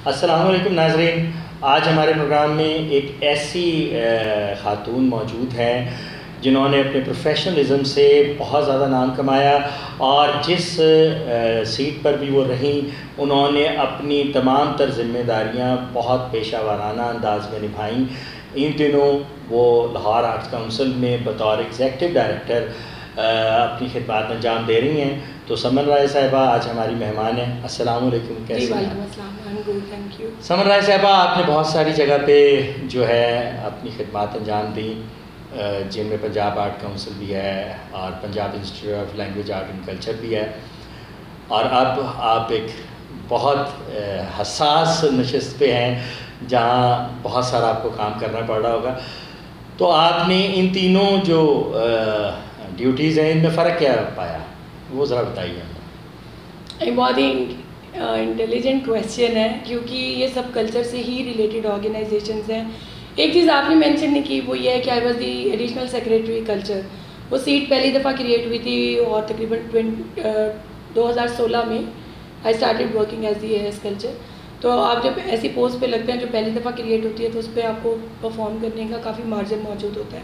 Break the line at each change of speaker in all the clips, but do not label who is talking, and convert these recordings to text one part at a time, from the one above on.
السلام علیکم ناظرین، آج ہمارے پروگرام میں ایک ایسی خاتون موجود ہیں جنہوں نے اپنے پروفیشنلزم سے بہت زیادہ نام کمایا، اور جس سیٹ پر بھی وہ رہیں انہوں نے اپنی تمام تر ذمہ داریاں بہت پیشہ ورانہ انداز میں نبھائیں۔ ان دنوں وہ لاہور آرٹس کونسل میں بطور ایگزیکٹو ڈائریکٹر اپنی خدمات انجام دے رہی ہیں۔ تو سمن رائے صاحبہ آج ہماری مہمان ہیں۔ السلام علیکم، کیسے ہیں؟
وعلیکم السلام، تھینک یو۔
سمن رائے صاحبہ، آپ نے بہت ساری جگہ پہ جو ہے اپنی خدمات انجام دیں، جن میں پنجاب آرٹ کونسل بھی ہے اور Punjab institute of language art and culture بھی ہے، اور اب آپ ایک بہت حساس نشست پہ ہیں جہاں بہت سارا آپ کو کام کرنا پڑ رہا ہوگا۔ تو آپ نے ان تینوں جو ڈیوٹیز ہیں ان میں فرق کیا پایا، وہ ذرا بتائیے ہمیں۔
بہت ہی انٹیلیجنٹ کویشچن ہے، کیونکہ یہ سب کلچر سے ہی ریلیٹڈ آرگنائزیشنز ہیں۔ ایک چیز آپ نے مینشن نہیں کی، وہ یہ ہے کہ I was the additional secretary culture. وہ سیٹ پہلی دفعہ کریٹ ہوئی تھی اور تقریباً 2016 میں I started working as the A S culture. تو آپ جب ایسی پوسٹ پہ لگتے ہیں جو پہلی دفعہ کریٹ ہوتی ہے تو اس پہ آپ کو پرفارم کرنے کا کافی مارجن موجود ہوتا ہے۔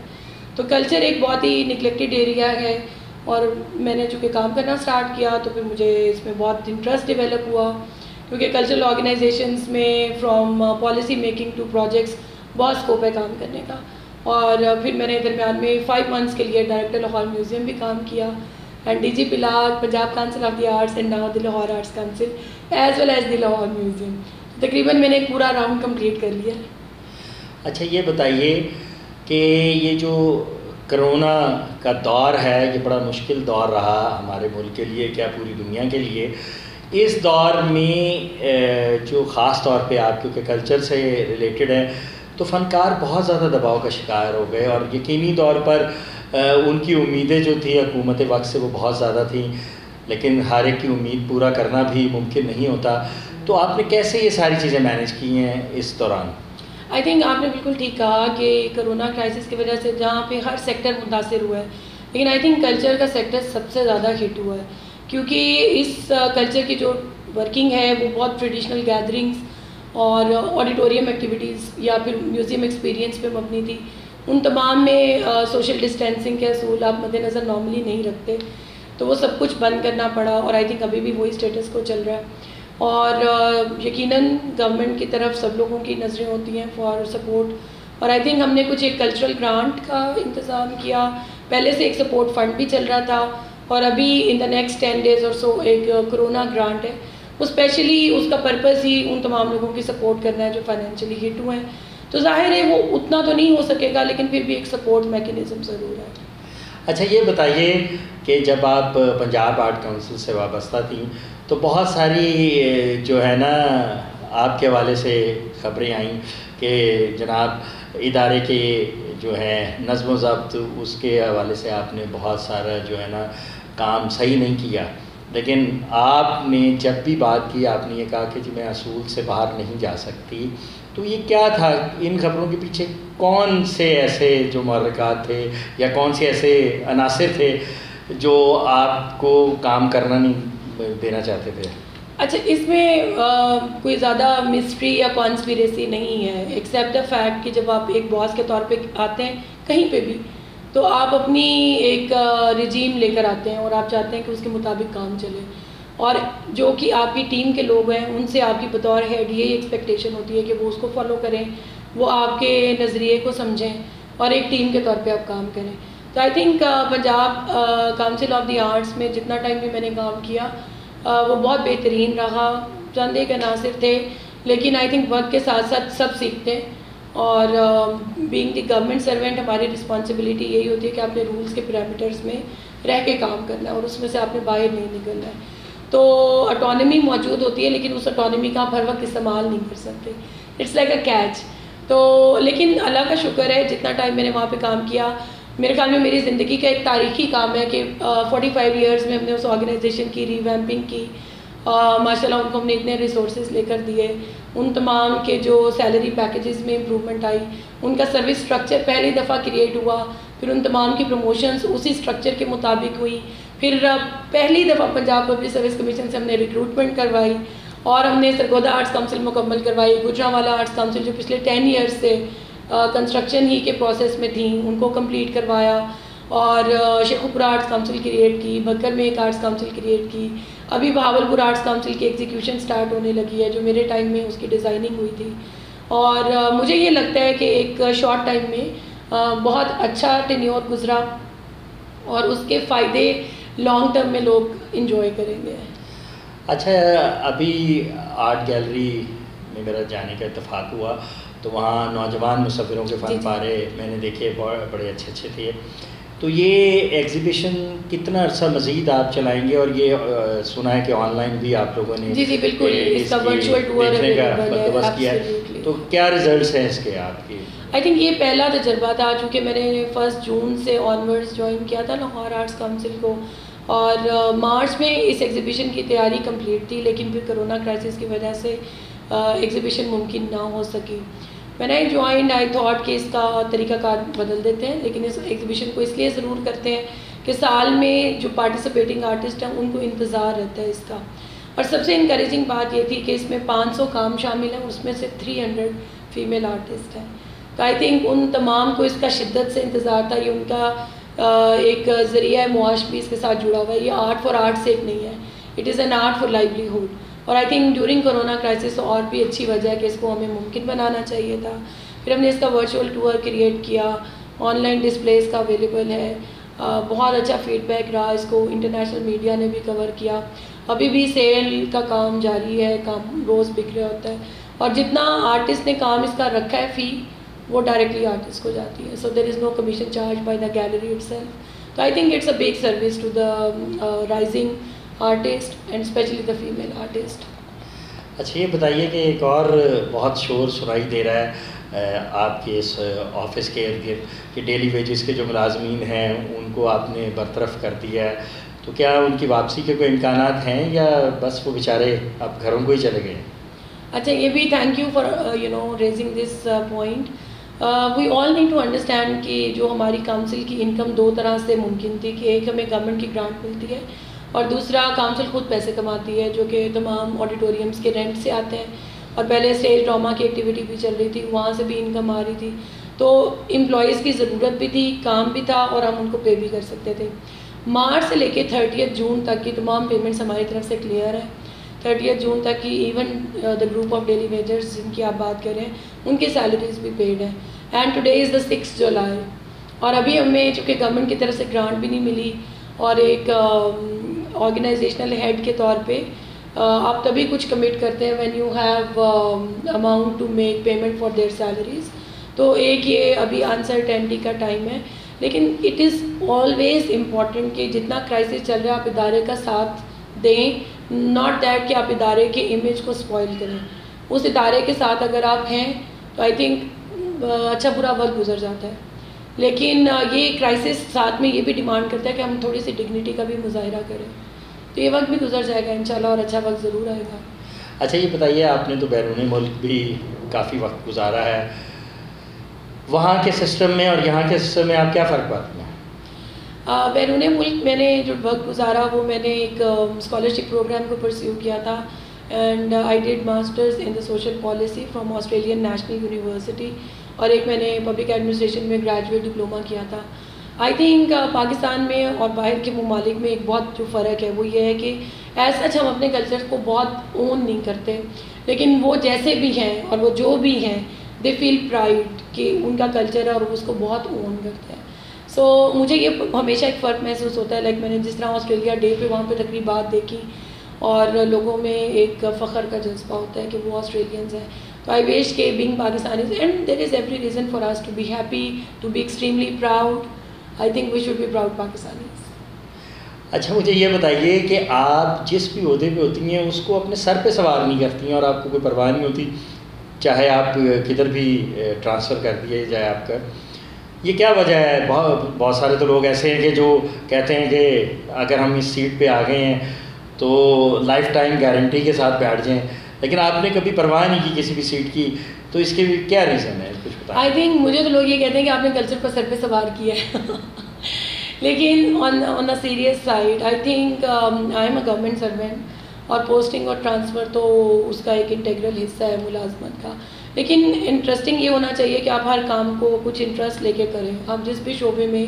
تو کلچر ایک بہت ہی نگلیکٹڈ ایریا ہے، اور میں نے چونکہ کام کرنا سٹارٹ کیا تو پھر مجھے اس میں بہت انٹرسٹ ڈیولپ ہوا، کیونکہ کلچرل آرگنائزیشنز میں from policy making to projects بہت اسکوپ ہے کام کرنے کا۔ اور پھر میں نے درمیان میں 5 منتھس کے لیے ڈائریکٹر لاہور میوزیم بھی کام کیا، and D G plot, Punjab council of the arts and now the Lahore arts council as well as the Lahore museum. تقریباً میں نے ایک پورا راؤنڈ کمپلیٹ کر لیا۔
اچھا یہ بتائیے کہ یہ جو کرونا کا دور ہے، یہ بڑا مشکل دور رہا ہمارے ملک کے لیے، کیا پوری دنیا کے لیے۔ اس دور میں جو خاص طور پہ آپ کیونکہ کلچر سے ریلیٹڈ ہے تو فنکار بہت زیادہ دباؤ کا شکار ہو گئے، اور یقینی طور پر ان کی امیدیں جو تھیں حکومت وقت سے وہ بہت زیادہ تھیں، لیکن ہر ایک کی امید پورا کرنا بھی ممکن نہیں ہوتا۔ تو آپ نے کیسے یہ ساری چیزیں مینیج کی ہیں اس دوران؟
آئی تھنک آپ نے بالکل ٹھیک کہا کہ کرونا کرائسس کی وجہ سے جہاں پہ ہر سیکٹر متاثر ہوا ہے، لیکن آئی تھنک کلچر کا سیکٹر سب سے زیادہ ہٹ ہوا ہے، کیونکہ اس کلچر کی جو ورکنگ ہے وہ بہت ٹریڈیشنل گیدرنگس اور آڈیٹوریم ایکٹیویٹیز یا پھر میوزیم ایکسپیرینس پہ مبنی تھی۔ ان تمام میں سوشل ڈسٹینسنگ کے اصول آپ مد نظر نارملی نہیں رکھتے، تو وہ سب کچھ بند کرنا پڑا، اور آئی تھنک ابھی بھی وہی اسٹیٹس کو چل رہا ہے۔ اور یقیناً گورنمنٹ کی طرف سب لوگوں کی نظریں ہوتی ہیں فار سپورٹ، اور آئی تھنک ہم نے کچھ ایک کلچرل گرانٹ کا انتظام کیا۔ پہلے سے ایک سپورٹ فنڈ بھی چل رہا تھا، اور ابھی ان دا نیکسٹ 10 days اور سو ایک کرونا گرانٹ ہے، وہ اسپیشلی اس کا پرپز ہی ان تمام لوگوں کی سپورٹ کرنا ہے جو فائنینشلی ہٹ ہوئے ہیں۔ تو ظاہر ہے وہ اتنا تو نہیں ہو سکے گا، لیکن پھر بھی ایک سپورٹ میکینزم ضرور ہے۔
اچھا یہ بتائیے کہ جب آپ پنجاب آرٹ کونسل سے وابستہ تھیں تو بہت ساری جو ہے نا آپ کے حوالے سے خبریں آئیں کہ جناب ادارے کے جو ہے نظم و ضبط اس کے حوالے سے آپ نے بہت سارا جو ہے نا کام صحیح نہیں کیا، لیکن آپ نے جب بھی بات کی آپ نے یہ کہا کہ جی میں اصول سے باہر نہیں جا سکتی۔ تو یہ کیا تھا؟ ان خبروں کے پیچھے کون سے ایسے جو محرکات تھے یا کون سے ایسے عناصر تھے جو آپ کو کام کرنا نہیں دینا چاہتے تھے؟
اچھا، اس میں کوئی زیادہ مسٹری یا کانسپیریسی نہیں ہے، ایکسیپٹ دا فیکٹ کہ جب آپ ایک باس کے طور پہ آتے ہیں کہیں پہ بھی تو آپ اپنی ایک رجیم لے کر آتے ہیں، اور آپ چاہتے ہیں کہ اس کے مطابق کام چلے، اور جو کہ آپ کی ٹیم کے لوگ ہیں ان سے آپ کی بطور ہیڈ یہی ایکسپیکٹیشن ہوتی ہے کہ وہ اس کو فالو کریں، وہ آپ کے نظریے کو سمجھیں اور ایک ٹیم کے طور پہ آپ کام کریں۔ تو I think Punjab council of the arts میں جتنا ٹائم بھی میں نے کام کیا وہ بہت بہترین رہا۔ چند ایک عناصر تھے، لیکن آئی تھنک وقت کے ساتھ ساتھ سب سیکھتے ہیں، اور بینگ دی گورنمنٹ سروینٹ ہماری رسپانسبلٹی یہی ہوتی ہے کہ آپ نے رولس کے پیرامیٹرز میں رہ کے کام کرنا ہے، اور اس میں سے آپ نے باہر نہیں نکلنا ہے۔ تو اٹانومی موجود ہوتی ہے، لیکن اس اٹانومی کا آپ ہر وقت استعمال نہیں کر سکتے، اٹس لائک اے کیچ۔ تو لیکن اللہ کا شکر ہے جتنا ٹائم میں نے وہاں پہ کام کیا، میرے خیال میں میری زندگی کا ایک تاریخی کام ہے کہ 45 ایئرز میں ہم نے اس آرگنائزیشن کی ریویمپنگ کی، ماشاء اللہ ان کو ہم نے اتنے ریسورسز لے کر دیے، ان تمام کے جو سیلری پیکیجز میں امپرومنٹ آئی، ان کا سروس اسٹرکچر پہلی دفعہ کریٹ ہوا، پھر ان تمام کی پروموشنز اسی اسٹرکچر کے مطابق ہوئی، پھر پہلی دفعہ پنجاب پبلک سروس کمیشن سے ہم نے ریکروٹمنٹ کروائی، اور ہم نے سرگودا آرٹس کاؤنسل مکمل کروائی. گجرانوالا آرٹس کاؤنسل جو پچھلے 10 ایئرس سے کنسٹرکشن ہی کے پروسیس میں تھیں, ان کو کمپلیٹ کروایا. اور شیخوپورہ آرٹس کاؤنسل کریٹ کی, بھکر میں ایک آرٹس کاؤنسل کریٹ کی. ابھی بہاولپور آرٹس کاؤنسل کی ایگزیکیوشن سٹارٹ ہونے لگی ہے, جو میرے ٹائم میں اس کی ڈیزائننگ ہوئی تھی. اور مجھے یہ لگتا ہے کہ ایک شارٹ ٹائم میں بہت اچھا ٹینیور گزرا, اور اس کے فائدے لانگ ٹرم میں لوگ انجوائے کریں گے.
اچھا, ابھی آرٹ گیلری میں میرا جانے کا اتفاق ہوا, تو وہاں نوجوان مصوروں کے فن پارے میں نے دیکھے, بڑے اچھے تھے. تو یہ ایگزیبیشن کتنا عرصہ مزید آپ چلائیں گے؟ اور یہ سنا ہے کہ آن لائن بھی آپ لوگوں نے
جی بالکل اس کا ورچوئل ٹور
بندوبست کیا ہے, تو کیا ریزلٹس ہیں اس کے آپ کے؟
آئی تھنک یہ پہلا تجربہ تھا, چونکہ میں نے 1 جون سے آنورڈز جوائن کیا تھا لاہور آرٹس کاؤنسل کو, اور مارچ میں اس ایگزیبیشن کی تیاری کمپلیٹ تھی, لیکن پھر کرونا کرائسس کی وجہ سے ایگزیبیشن ممکن نہ ہو سکی. میں نے جوائنڈ آئی تھاٹ کہ اس کا طریقہ کار بدل دیتے ہیں, لیکن اس ایگزیبیشن کو اس لیے ضرور کرتے ہیں کہ سال میں جو پارٹیسپیٹنگ آرٹسٹ ہیں ان کو انتظار رہتا ہے اس کا. اور سب سے انکریجنگ بات یہ تھی کہ اس میں 500 کام شامل ہیں, اس میں سے 300 فیمیل آرٹسٹ ہیں. تو آئی تھنک ان تمام کو اس کا شدت سے انتظار تھا. یہ ان کا ایک ذریعہ معاش بھی اس کے ساتھ جڑا ہوا ہے. یہ آرٹ فار آرٹ سیک نہیں ہے, it is an art for livelihood. اور I think during corona crisis اور بھی اچھی وجہ ہے کہ اس کو ہمیں ممکن بنانا چاہیے تھا. پھر ہم نے اس کا ورچوئل ٹور کریٹ کیا, آن لائن ڈسپلے اس کا اویلیبل ہے, بہت اچھا فیڈ بیک رہا. اس کو انٹرنیشنل میڈیا نے بھی کور کیا. ابھی بھی سیل کا کام جاری ہے, کام روز بک رہا ہوتا ہے, اور جتنا آرٹسٹ نے کام اس کا رکھا ہے فی, وہ ڈائریکٹلی آرٹسٹ کو جاتی ہے. So there is no commission charge by the gallery itself. تو I think it's a big service to the rising artist and especially the female artist.
اچھا, یہ بتائیے کہ ایک اور بہت شور سنائی دے رہا ہے آپ کے اس آفس کے ارد گرد کہ ڈیلی ویجز کے جو ملازمین ہیں ان کو آپ نے برطرف کر دیا ہے. تو کیا ان کی واپسی کے کوئی امکانات ہیں, یا بس وہ بیچارے اب گھروں کو ہی چلے گئے؟
اچھا, یہ بھی thank you for raising this point. We all need to understand کہ جو ہماری کاؤنسل کی انکم 2 طرح سے ممکن تھی, کہ ایک ہمیں گورنمنٹ کی گرانٹ ملتی ہے, اور دوسرا کاؤنسل خود پیسے کماتی ہے, جو کہ تمام آڈیٹوریمس کے رینٹ سے آتے ہیں. اور پہلے اسٹیج ڈراما کی ایکٹیویٹی بھی چل رہی تھی, وہاں سے بھی انکم آ رہی تھی. تو امپلائیز کی ضرورت بھی تھی, کام بھی تھا, اور ہم ان کو پے بھی کر سکتے تھے. مارچ سے لے کے 30 جون تک کی تمام پیمنٹس ہماری طرف سے کلیئر ہیں. 30 جون تک کی even the group of daily wagers جن کی آپ بات کریں ان کی سیلریز بھی پیڈ ہیں. اینڈ ٹوڈے از دا 6 جولائی, اور ابھی ہمیں چونکہ گورنمنٹ کی طرف سے گرانٹ بھی نہیں ملی, اور ایک آرگنائزیشنل ہیڈ کے طور پہ آپ تبھی کچھ کمٹ کرتے ہیں when you have amount to make payment for their salaries. تو ایک یہ ابھی انسرٹینٹی کا ٹائم ہے, لیکن اٹ از آلویز امپورٹنٹ کہ جتنا کرائسس چل رہا ہے آپ ادارے کا ساتھ دیں, ناٹ دیٹ کہ آپ ادارے کے امیج کو اسپوائل کریں. اس ادارے کے ساتھ اگر آپ ہیں تو آئی تھنک اچھا برا وقت گزر جاتا ہے. لیکن یہ کرائسس ساتھ میں یہ بھی ڈیمانڈ کرتا ہے کہ ہم تھوڑی سی ڈگنیٹی کا بھی مظاہرہ کریں. تو یہ وقت بھی گزر جائے گا انشاءاللہ, اور اچھا وقت ضرور آئے گا.
اچھا, یہ بتائیے آپ نے تو بیرون ملک بھی کافی وقت گزارا ہے, وہاں کے سسٹم میں اور یہاں کے سسٹم میں آپ کیا فرق پاتے ہیں؟
بیرون ملک میں نے جو وقت گزارا وہ میں نے ایک اسکالرشپ پروگرام کو پرسیو کیا تھا, and I did masters in the social policy from Australian national university, اور ایک میں نے پبلک ایڈمنسٹریشن میں گریجویٹ ڈپلومہ کیا تھا. آئی تھنک پاکستان میں اور باہر کے ممالک میں ایک بہت جو فرق ہے وہ یہ ہے کہ ایز سچ ہم اپنے کلچر کو بہت اون نہیں کرتے, لیکن وہ جیسے بھی ہیں اور وہ جو بھی ہیں دے فیل پرائڈ کہ ان کا کلچر ہے اور وہ اس کو بہت اون کرتے ہیں. سو مجھے یہ ہمیشہ ایک فرق محسوس ہوتا ہے, لائک میں نے جس طرح آسٹریلیا ڈے پہ وہاں پہ تقریبات دیکھی اور لوگوں میں ایک فخر کا جذبہ ہوتا ہے کہ وہ آسٹریلینز ہیں. تو آئی وش کہ being Pakistanis and there is every reason for us to be happy, to be extremely proud. I think we should be proud Pakistanis.
اچھا, مجھے یہ بتائیے کہ آپ جس بھی عہدے پہ ہوتی ہیں اس کو اپنے سر پہ سوار نہیں کرتی ہیں, اور آپ کو کوئی پرواہ نہیں ہوتی چاہے آپ کدھر بھی ٹرانسفر کر دیے جائے آپ کا. یہ کیا وجہ ہے؟ بہت سارے تو لوگ ایسے ہیں کہ جو کہتے ہیں کہ اگر ہم اس سیٹ پہ آ گئے ہیں تو لائف ٹائم گارنٹی کے ساتھ بیٹھ جائیں, لیکن آپ نے کبھی پرواہ نہیں کی کسی بھی سیٹ کی. تو اس کے کیا ریزن ہے, کچھ بتائیں.
آئی تھنک مجھے تو لوگ یہ کہتے ہیں کہ آپ نے کلچر پر سر پہ سوار کیا ہے, لیکن on a serious side I think I am a government servant, اور پوسٹنگ اور ٹرانسفر تو اس کا ایک انٹیگرل حصہ ہے ملازمت کا. لیکن انٹرسٹنگ یہ ہونا چاہیے کہ آپ ہر کام کو کچھ انٹرسٹ لے کے کریں. آپ جس بھی شعبے میں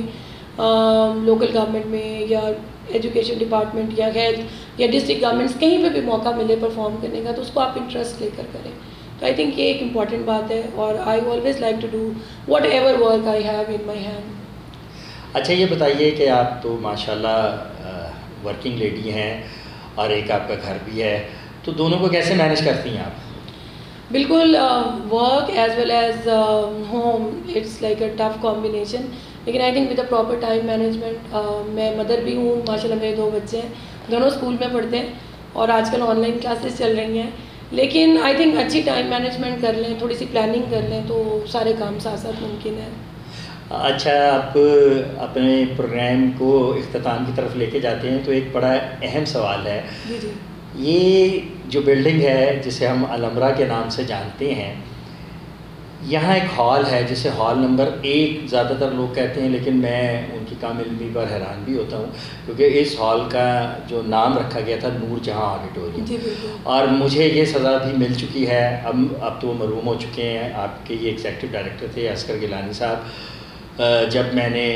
لوکل گورنمنٹ میں یا ایجوکیشن ڈپارٹمنٹ یا ہیلتھ یا ڈسٹرکٹ گورنمنٹس کہیں پہ بھی موقع ملے پرفارم کرنے کا تو اس کو آپ انٹرسٹ لے کر کریں. تو آئی تھنک یہ ایک امپورٹنٹ بات ہے, اور I always like to do whatever work I have in my hand.
اچھا یہ بتائیے کہ آپ تو ماشاء اللہ ورکنگ لیڈی ہیں اور ایک آپ کا گھر بھی ہے, تو دونوں کو کیسے مینیج کرتی ہیں آپ؟
بالکل, work as well as home it's like a tough combination, لیکن I think with a proper time management. میں مدر بھی ہوں, ماشاء اللہ میرے 2 بچے ہیں, دونوں اسکول میں پڑھتے ہیں اور آج کل آن لائن کلاسز چل رہی ہیں. لیکن آئی تھنک اچھی ٹائم مینجمنٹ کر لیں, تھوڑی سی پلاننگ کر لیں تو سارے کام ساتھ ساتھ ممکن ہے.
اچھا, آپ اپنے پروگرام کو اختتام کی طرف لے کے جاتے ہیں تو ایک بڑا اہم سوال ہے.
جی جی.
یہ جو بلڈنگ ہے جسے ہم الامرا کے نام سے جانتے ہیں, یہاں ایک ہال ہے جسے ہال نمبر 1 زیادہ تر لوگ کہتے ہیں, لیکن میں ان کی کام علمی پر حیران بھی ہوتا ہوں کیونکہ اس ہال کا جو نام رکھا گیا تھا نور جہاں آڈیٹوریم.
جی بالکل.
اور مجھے یہ سزا بھی مل چکی ہے, اب تو وہ مرحوم ہو چکے ہیں. آپ کے یہ ایگزیکٹو ڈائریکٹر تھے اصغر گیلانی صاحب. جب میں نے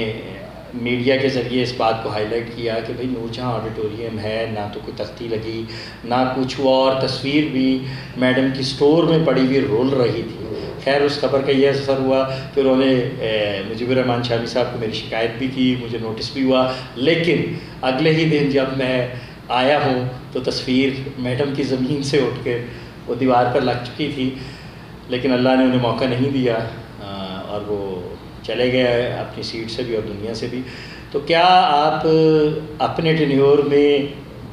میڈیا کے ذریعے اس بات کو ہائی لائٹ کیا کہ بھئی نور جہاں آڈیٹوریم ہے, نہ تو کوئی تختی لگی نہ کچھ ہوا, اور تصویر بھی میڈم کی سٹور میں پڑی ہوئی رول رہی تھی. خیر اس خبر کا یہ اثر ہوا کہ انہوں نے مجیب الرحمان شامی صاحب کو میری شکایت بھی کی, مجھے نوٹس بھی ہوا, لیکن اگلے ہی دن جب میں آیا ہوں تو تصویر میڈم کی زمین سے اٹھ کے وہ دیوار پر لگ چکی تھی. لیکن اللہ نے انہیں موقع نہیں دیا اور وہ چلے گئے اپنی سیٹ سے بھی اور دنیا سے بھی. تو کیا آپ اپنے ٹینیور میں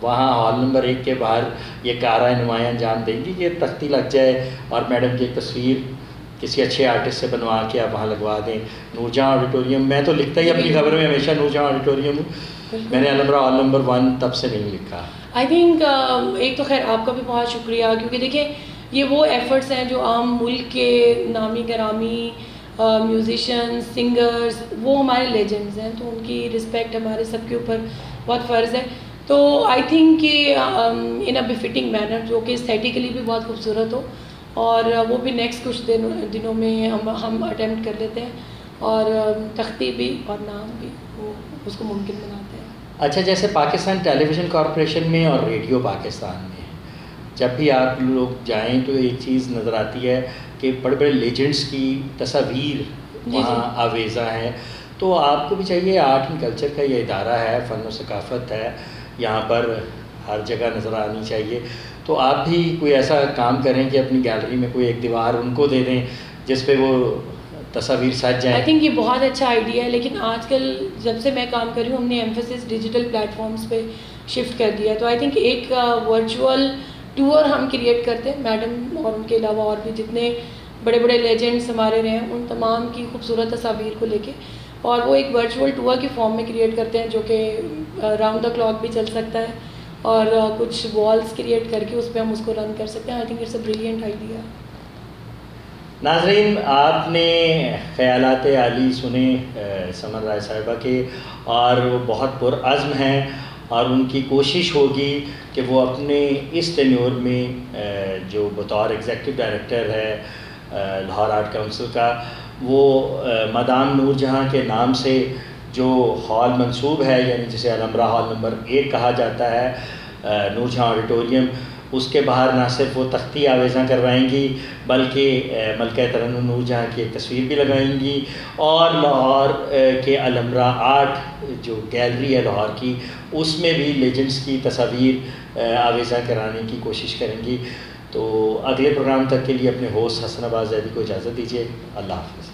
وہاں ہال نمبر 1 کے باہر یہ کارۂ نمایاں انجام دیں گی کہ تختی لگ جائے اور میڈم کی ایک تصویر کسی اچھے آرٹسٹ سے بنوا کے آپ وہاں لگوا دیں؟ نور جہاں آڈیٹوریم, میں تو لکھتا ہی اپنی خبر میں ہمیشہ نور جہاں آڈیٹوریم ہوں, میں نے الامرا ہال نمبر 1 تب سے نہیں لکھا.
آئی تھنک ایک تو خیر آپ کا بھی بہت شکریہ, کیونکہ دیکھیں یہ وہ ایفرٹس ہیں جو عام ملک کے نامی گرامی میوزیشین سنگرز وہ ہمارے لیجنڈز ہیں, تو ان کی رسپیکٹ ہمارے سب کے اوپر بہت فرض ہے. تو آئی تھنک کہ ان اے بفٹنگ مینر جو کہ استھیٹیکلی بھی بہت خوبصورت ہو, اور وہ بھی نیکسٹ کچھ دنوں میں ہم اٹیمپٹ کر لیتے ہیں, اور تختی بھی اور نام بھی وہ اس کو ممکن بناتے ہیں.
اچھا, جیسے پاکستان ٹیلی ویژن کارپوریشن میں اور ریڈیو پاکستان میں جب بھی آپ لوگ جائیں تو ایک چیز نظر آتی ہے کہ بڑے بڑے لیجنڈس کی تصاویر وہاں آویزہ ہیں. تو آپ کو بھی چاہیے, آرٹ اینڈ کلچر کا یہ ادارہ ہے, فن و ثقافت ہے, یہاں پر ہر جگہ نظر آنی چاہیے. تو آپ بھی کوئی ایسا کام کریں کہ اپنی گیلری میں کوئی ایک دیوار ان کو دے دیں جس پہ وہ تصاویر سج جائیں.
آئی تھنک یہ بہت اچھا آئیڈیا ہے, لیکن آج کل جب سے میں کام کر رہی ہوں ہم نے ایمفیسس ڈیجیٹل پلیٹ فارمس پہ شفٹ کر دیا. تو آئی تھنک ایک ورچوئل ٹور ہم کریٹ کرتے ہیں, میڈم اور ان کے علاوہ اور بھی جتنے بڑے بڑے لیجنڈس ہمارے رہے ہیں ان تمام کی خوبصورت تصاویر کو لے کے, اور وہ ایک ورچوئل ٹور کی فارم میں کریٹ کرتے ہیں جو کہ راؤنڈ دا کلاک بھی چل سکتا ہے, اور کچھ والس کریٹ کر کے اس پہ ہم اس کو رن کر سکتے ہیں. I think it's a brilliant idea.
ناظرین, آپ نے خیالات عالی سنے سمر رائے صاحبہ کے, اور وہ بہت پرعزم ہیں, اور ان کی کوشش ہوگی کہ وہ اپنے اس ٹینیور میں جو بطور ایگزیکٹو ڈائریکٹر ہے لاہور آرٹ کونسل کا, وہ مدام نور جہاں کے نام سے جو ہال منسوب ہے, یعنی جسے الامرا ہال نمبر 1 کہا جاتا ہے, نور جہاں آڈیٹوریم, اس کے باہر نہ صرف وہ تختی آویزاں کروائیں گی بلکہ ملکہ ترنم نور جہاں کی ایک تصویر بھی لگائیں گی, اور لاہور کے الامرا آرٹ جو گیلری ہے لاہور کی, اس میں بھی لیجنڈس کی تصاویر آویزاں کرانے کی کوشش کریں گی. تو اگلے پروگرام تک کے لیے اپنے ہوسٹ حسن عباس زیدی کو اجازت دیجیے. اللہ حافظ.